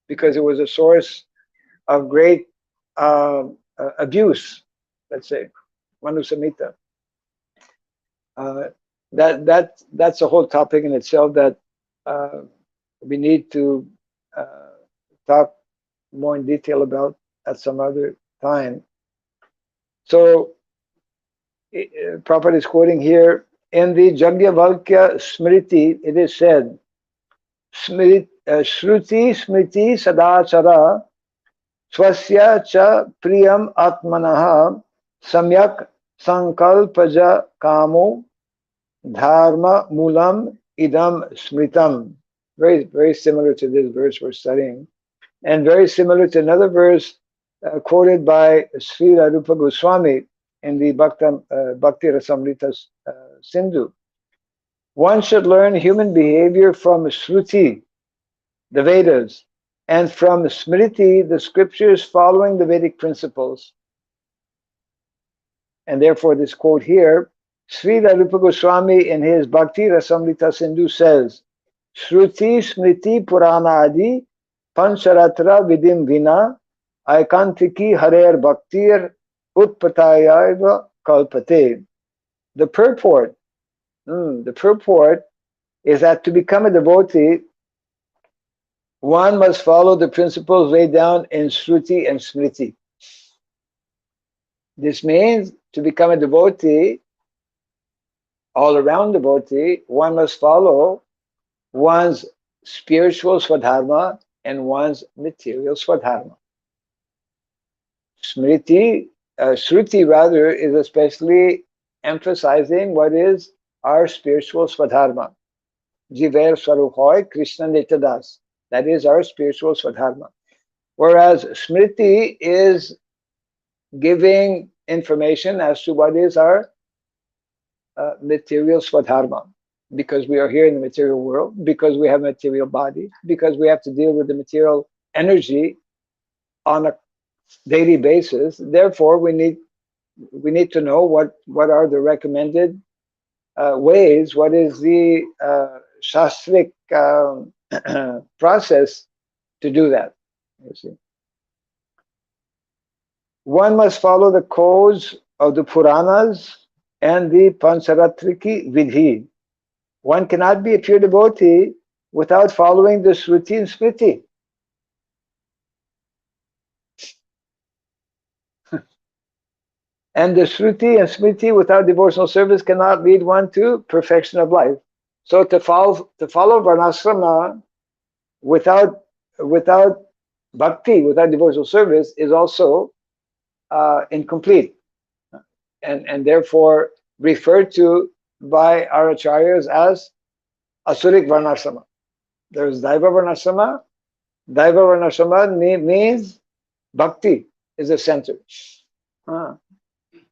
because it was a source of great abuse, let's say, Manu Samhita. That's a whole topic in itself that we need to talk more in detail about at some other time. So Prabhupada is quoting here, in the Jagyavalkya Smriti, it is said, Shruti Smriti Sadachara Swasya cha priyam atmanaha samyak sankalpaja kamo dharma mulam idam smritam. Very, very similar to this verse we're studying, and very similar to another verse quoted by Sri Rupa Goswami in the Bhakti Rasamrita Sindhu. One should learn human behavior from Shruti, the Vedas, and from Smriti, the scriptures following the Vedic principles. And therefore, this quote here, Sri Rupa Goswami in his Bhakti Rasamrita Sindhu says, Shruti Smriti Purana Adi Pancharatra Vidim Vina Aikantiki Harer Bhaktir Utpatayaiva Kalpate. The purport is that to become a devotee, one must follow the principles laid down in Shruti and Smriti. This means to become a devotee, all-around devotee, one must follow one's spiritual swadharma and one's material swadharma. Shruti rather is especially emphasizing what is our spiritual swadharma. Jiver Swaruhoy Krishna Nityadas. That is our spiritual swadharma. Whereas Smriti is giving information as to what is our material swadharma. Because we are here in the material world, because we have a material body, because we have to deal with the material energy on a daily basis. Therefore, we need to know what are the recommended ways, what is the shastric process to do that. You see, one must follow the codes of the Puranas and the Pancharatriki Vidhi. One cannot be a pure devotee without following the Shruti and Smriti. And the Shruti and Smriti without devotional service cannot lead one to perfection of life. So to follow Varnasrama without bhakti, without devotional service, is also incomplete. and therefore referred to by our acharyas as Asurik Varnasrama. There's Daiva Varnasrama. Daiva Varnasrama means bhakti is the center.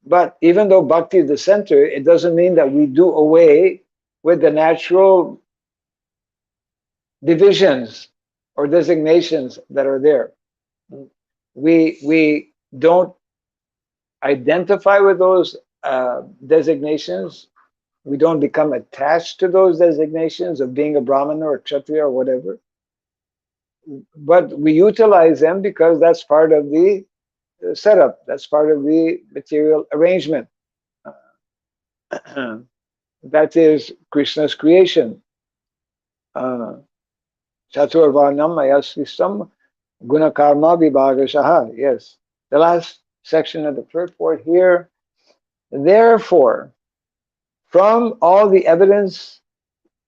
But even though bhakti is the center, it doesn't mean that we do away with the natural divisions or designations that are there. We don't identify with those designations. We don't become attached to those designations of being a Brahmana or Kshatriya or whatever. But we utilize them because that's part of the setup. That's part of the material arrangement. That is Krishna's creation. Chaturvarnam mayasristam gunakarma vibhagashaha. Yes. The last section of the purport here. Therefore, from all the evidence,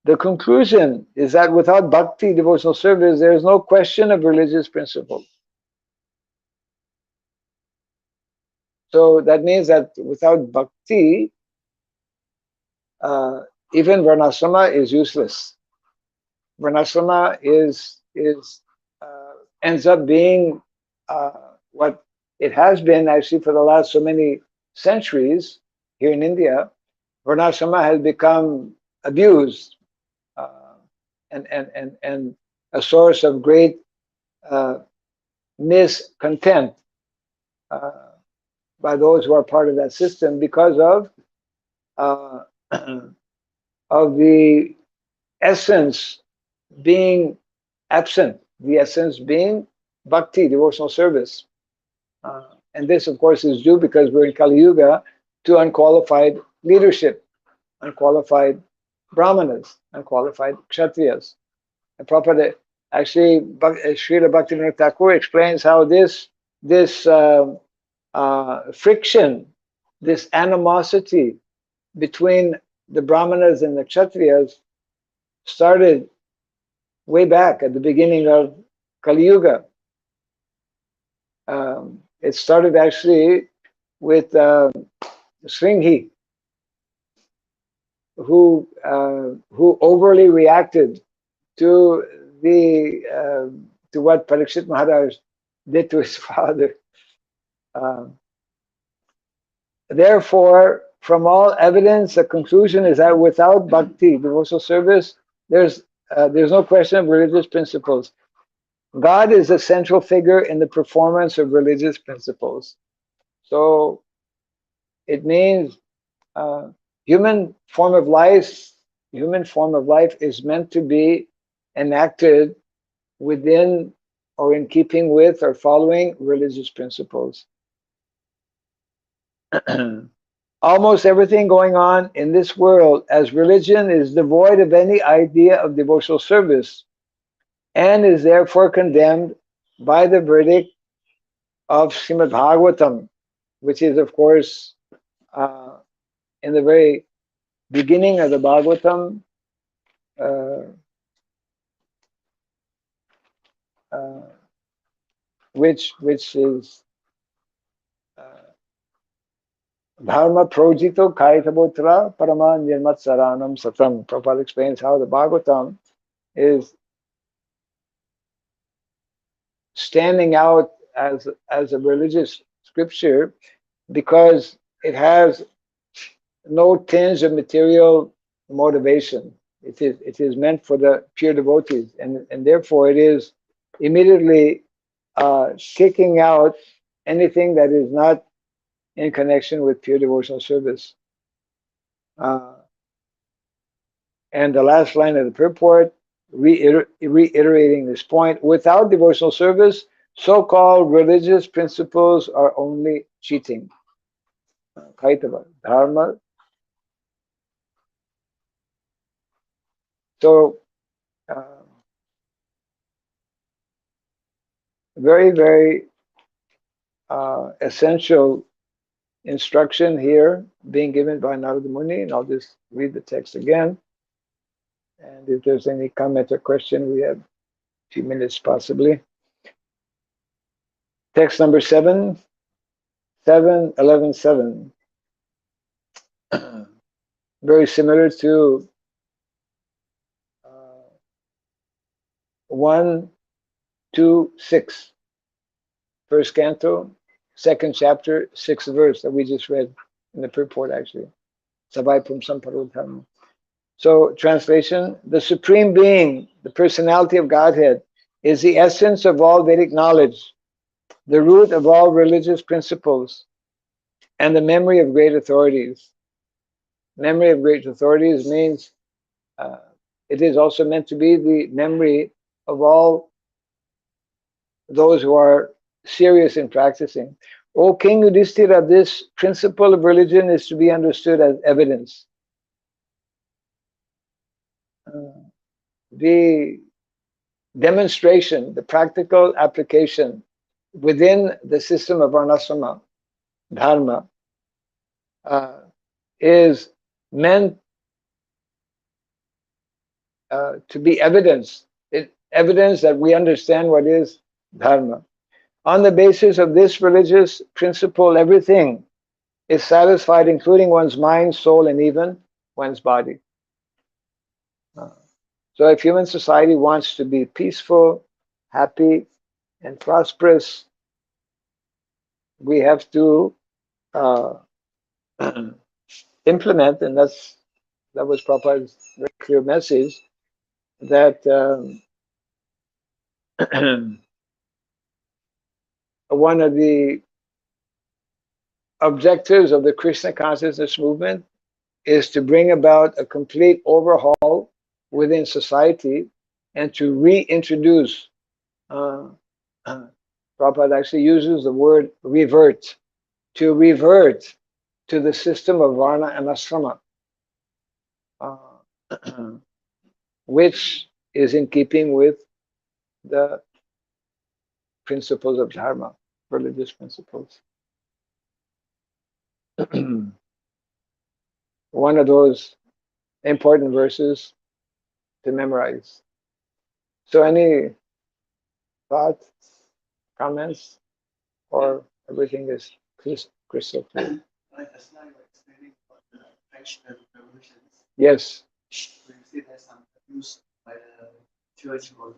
the conclusion is that without bhakti, devotional service, there is no question of religious principle. So that means that without bhakti, even Varnasrama is useless. Varnasrama ends up being what it has been actually for the last so many centuries here in India. Varnasrama has become abused and a source of great miscontent by those who are part of that system because of of the essence being absent, the essence being bhakti, devotional service. And this, of course, is due because we're in Kali Yuga to unqualified leadership, unqualified brahmanas, unqualified kshatriyas. And Prabhupada actually, Srila Bhaktivinoda Thakur explains how this friction, this animosity between the brahmanas and the kshatriyas started way back at the beginning of Kali Yuga. It started actually with Sringhi, who overly reacted to what Parikshit Maharaj did to his father. Therefore, from all evidence, the conclusion is that without bhakti, devotional service, there's no question of religious principles. God is the central figure in the performance of religious principles. So it means human form of life is meant to be enacted within or in keeping with or following religious principles. Almost everything going on in this world as religion is devoid of any idea of devotional service and is therefore condemned by the verdict of Srimad Bhagavatam, which is, of course, in the very beginning of the Bhagavatam, which is Dharma projito kaitabotra parama nirmat saranam satam. Prabhupada explains how the Bhagavatam is standing out as a religious scripture because it has no tinge of material motivation. It is meant for the pure devotees, and therefore it is immediately kicking out anything that is not in connection with pure devotional service. And the last line of the purport, reiterating this point, without devotional service, so-called religious principles are only cheating. Kaitava, dharma. So, very, very essential instruction here being given by Narada Muni, and I'll just read the text again. And if there's any comment or question, we have a few minutes possibly. Text number 7, 11, 7. very similar to 1, 2, 6, first canto, second chapter, 6th verse that we just read in the purport actually. Savai Pum Samparodham. So, translation, the Supreme Being, the personality of Godhead, is the essence of all Vedic knowledge, the root of all religious principles, and the memory of great authorities. Memory of great authorities means it is also meant to be the memory of all those who are serious in practicing. O King Yudhishthira, this principle of religion is to be understood as evidence. The demonstration, the practical application within the system of Varnasrama, Dharma, is meant to be evidence. Evidence that we understand what is Dharma. On the basis of this religious principle, everything is satisfied, including one's mind, soul, and even one's body. So if human society wants to be peaceful, happy, and prosperous, we have to implement, and that was Prabhupada's very clear message, that one of the objectives of the Krishna consciousness movement is to bring about a complete overhaul within society and to reintroduce, Prabhupada actually uses the word revert, to revert to the system of Varna and Asrama, which is in keeping with the principles of Dharma, religious principles. One of those important verses to memorize. So any thoughts, comments, or everything is crystal clear? Like just now you were explaining about the French revolutions. Yes. So you say there's some abuse by the church or the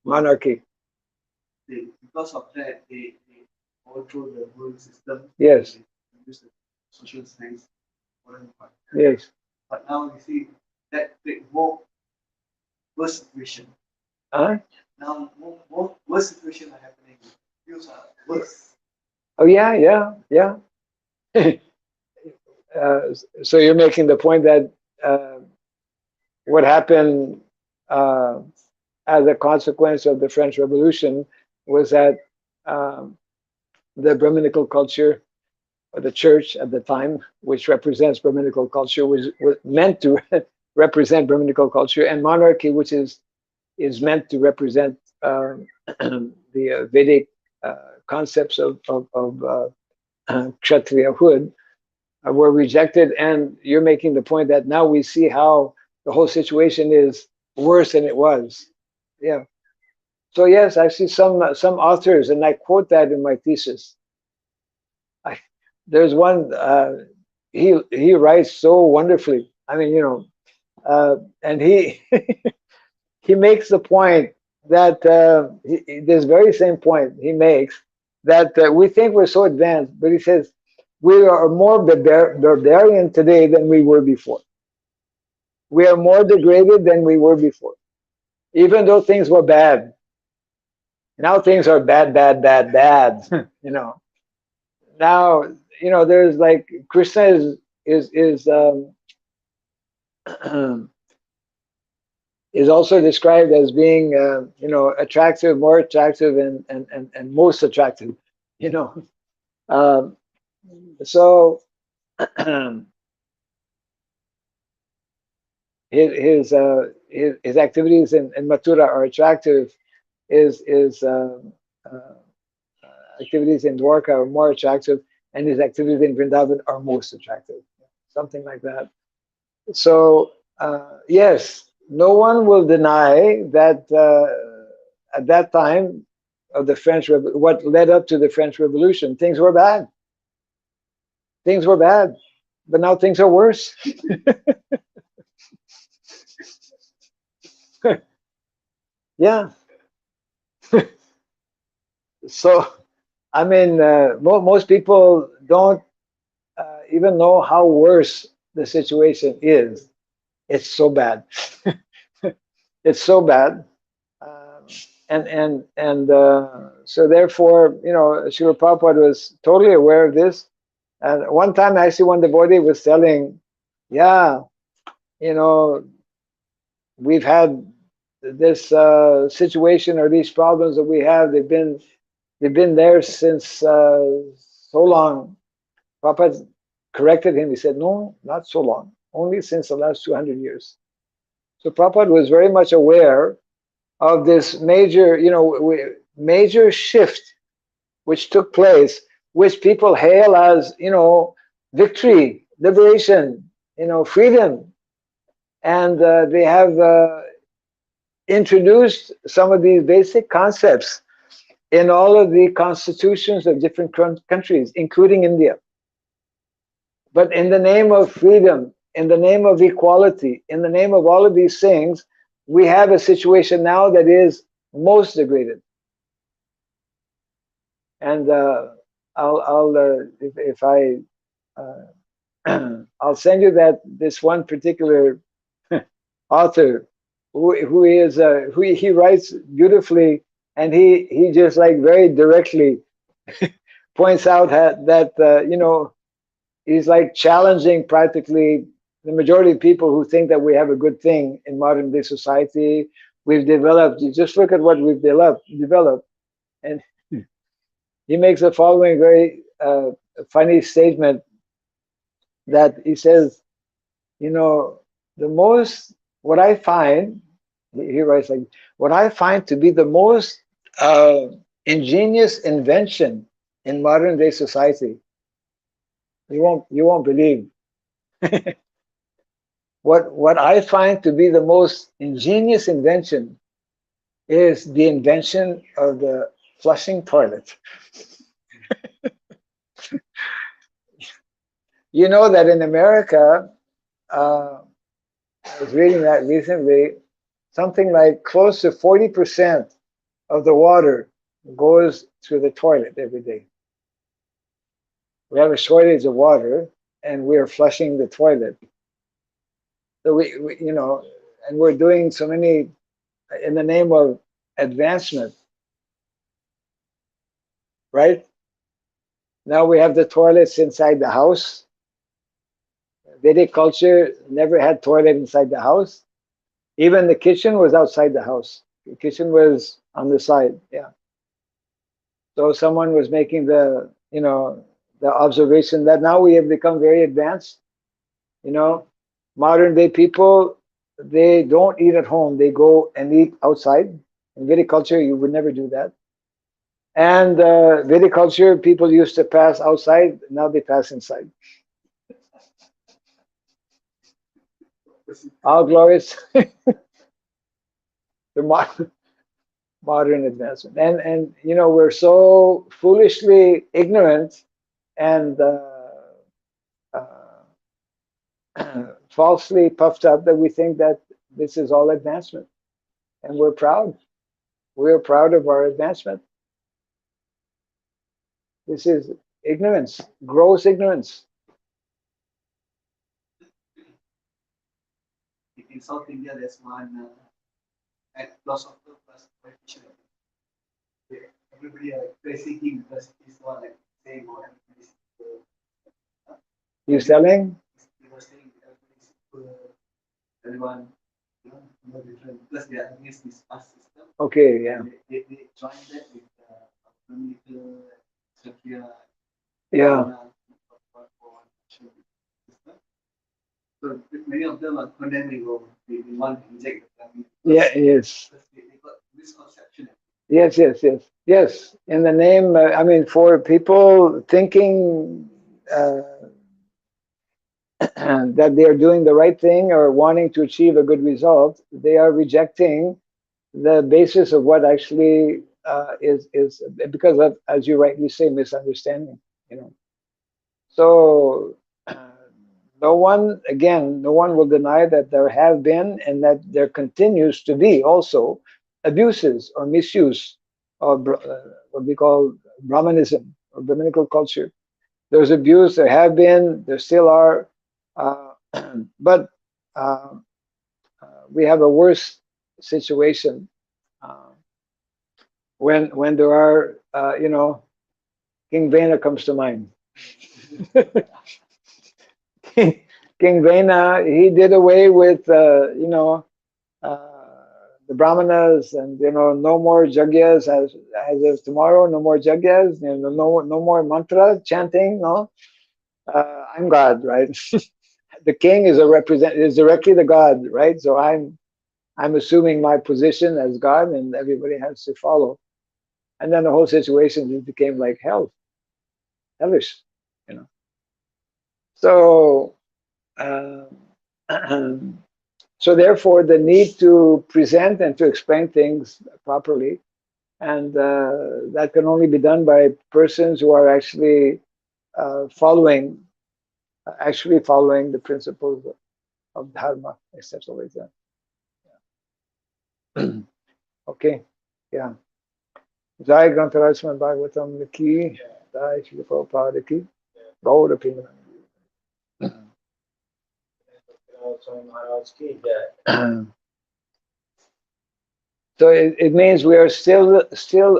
Monarchy. because of that they overthrow the whole system. Yes. They use the social science. Yes. But now you see that more worse situation. Huh? Now more worse situation are happening. Views are worse. Oh yeah. So you're making the point that what happened as a consequence of the French Revolution was that the Brahminical culture, or the church at the time, which represents Brahminical culture, was meant to represent Brahminical culture, and monarchy, which is meant to represent the Vedic concepts of Kshatriyahood, were rejected. And you're making the point that now we see how the whole situation is worse than it was. Yeah. So yes, I see some authors, and I quote that in my thesis. There's one, he writes so wonderfully. I mean, and he he makes the point that this very same point he makes, that we think we're so advanced, but he says we are more barbarian today than we were before. We are more degraded than we were before, even though things were bad. Now things are bad. Now there's like Krishna is is also described as being attractive, more attractive, and most attractive. So his activities in Mathura are attractive. His activities in Dwarka are more attractive, and his activities in Vrindavan are most attractive. Something like that. So yes, no one will deny that at that time of the French, what led up to the French Revolution, things were bad. Things were bad. but now things are worse. Yeah. So, I mean, most people don't even know how worse the situation is. It's so bad. It's so bad. Um, and so therefore, Srila Prabhupada was totally aware of this. And one time, actually, one devotee was telling, yeah, you know, we've had this situation or these problems that we have. They've been there since so long. Prabhupada corrected him. He said, no, not so long, only since the last 200 years. So Prabhupada was very much aware of this major, major shift which took place, which people hail as, victory, liberation, freedom. And they have introduced some of these basic concepts in all of the constitutions of different countries, including India. But in the name of freedom, in the name of equality, in the name of all of these things, we have a situation now that is most degraded. And if I I'll send you this one particular author who he writes beautifully, and he just like very directly points out that he's like challenging practically the majority of people who think that we have a good thing in modern day society. We've developed. You just look at what we've developed, and he makes the following very funny statement that he says, what I find, he writes like, what I find to be the most ingenious invention in modern day society. You won't believe. What I find to be the most ingenious invention is the invention of the flushing toilet. You know that in America, I was reading that recently, something like close to 40% of the water goes through the toilet every day. We have a shortage of water, and we're flushing the toilet. So we and we're doing so many in the name of advancement, right? Now we have the toilets inside the house. Vedic culture never had toilet inside the house. Even the kitchen was outside the house. The kitchen was on the side. Yeah. So someone was making the observation that now we have become very advanced. Modern day people, they don't eat at home. They go and eat outside. In Vedic culture, you would never do that. And Vedic culture, people used to pass outside. Now they pass inside. All glories to modern advancement. And we're so foolishly ignorant and falsely puffed up that we think that this is all advancement. And we're proud. We're proud of our advancement. This is ignorance, gross ignorance. In South India, there's one at philosopher plus politician. Everybody are praising him because he's not like saying or everybody's You selling? he was saying everybody's super, everyone, no different because they are against this past system. Okay, yeah. They join that with political, Kshatriya, Yeah. So many of them are condemning or they want to reject the family. Yeah, yes. They got misconception. Yes. In the name, for people thinking that they are doing the right thing or wanting to achieve a good result, they are rejecting the basis of what actually is because of, as you rightly say, misunderstanding. So no one, again, no one will deny that there have been and that there continues to be also abuses or misuse of what we call Brahmanism or Brahminical culture. There's abuse, there have been, there still are, uh, but uh, we have a worse situation uh, when there are, King Vena comes to mind. King Vena, he did away with, the brahmanas, and no more jagyas as of tomorrow. No more jagyas. No more mantra chanting. No, I'm God, right? The king is is directly the God, right? So I'm assuming my position as God, and everybody has to follow. And then the whole situation just became like hellish, you know. So. Um, So therefore, the need to present and to explain things properly, and that can only be done by persons who are actually following the principles of dharma, etc. Like that. Okay, yeah. Jai Grantaraj Srimad Bhagavatam ki, Jai Shri Prabhupada ki, Gaur Apinam. So it means we are still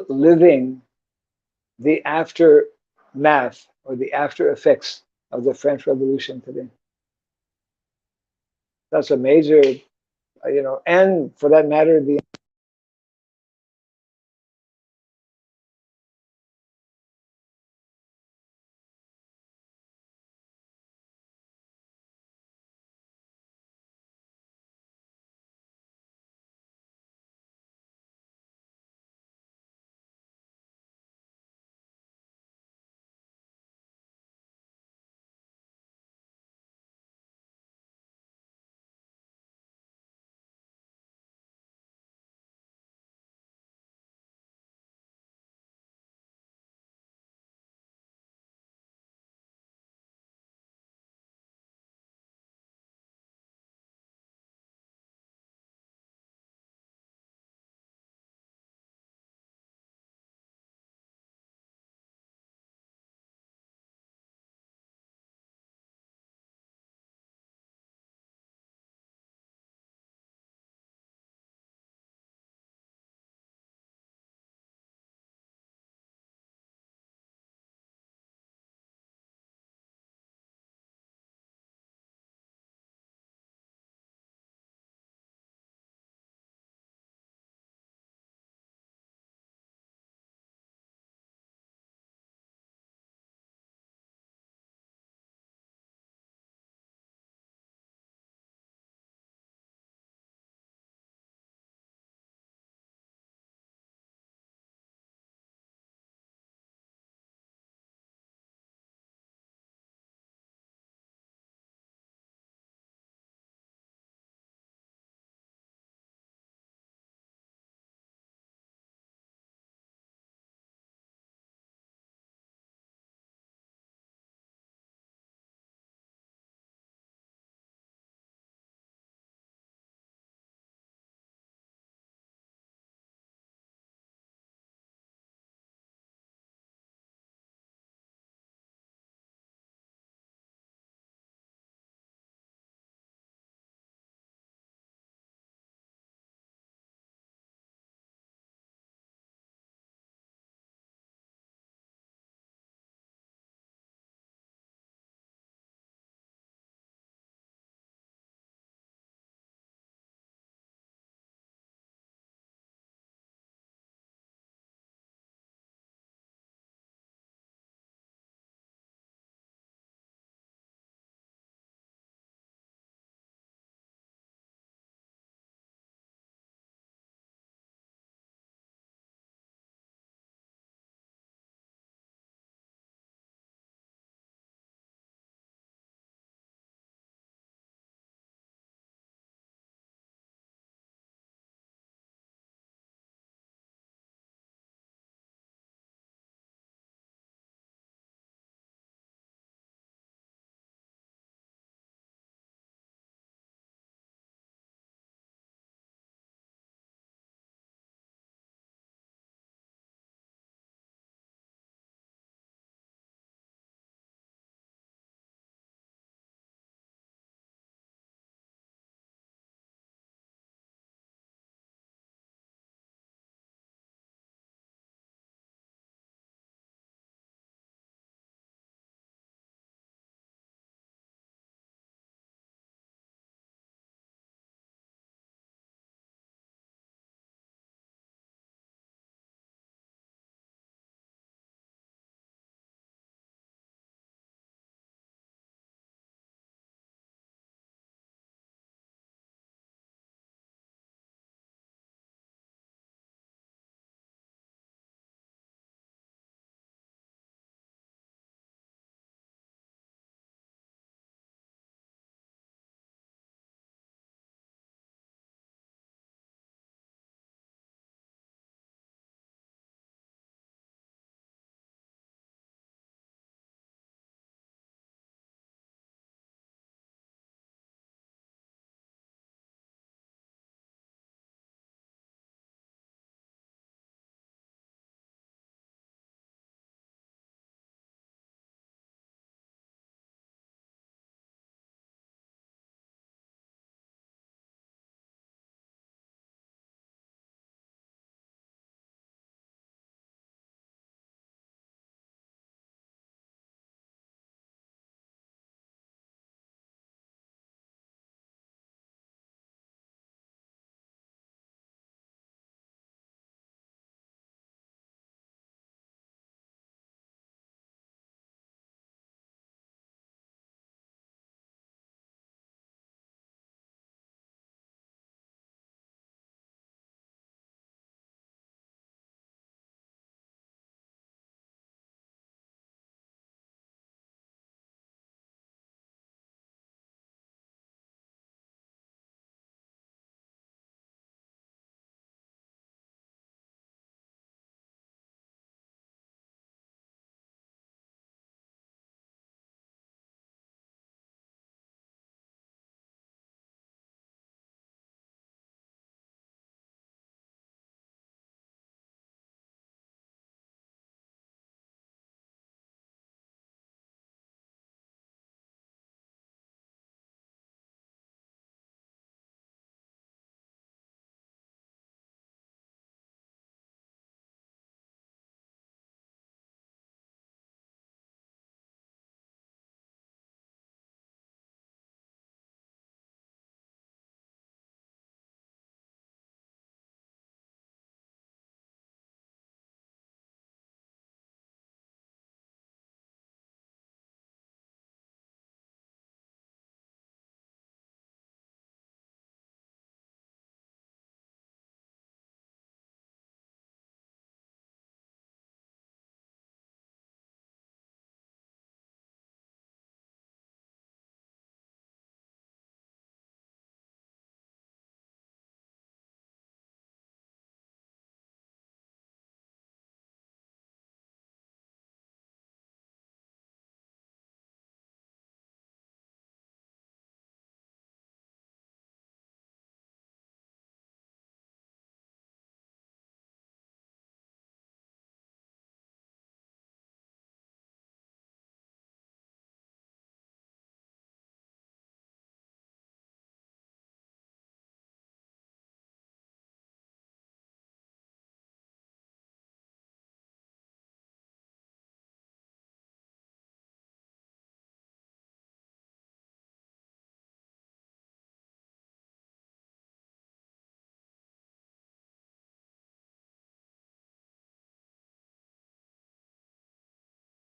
living the aftermath or the after effects of the French Revolution today. That's a major, and for that matter, the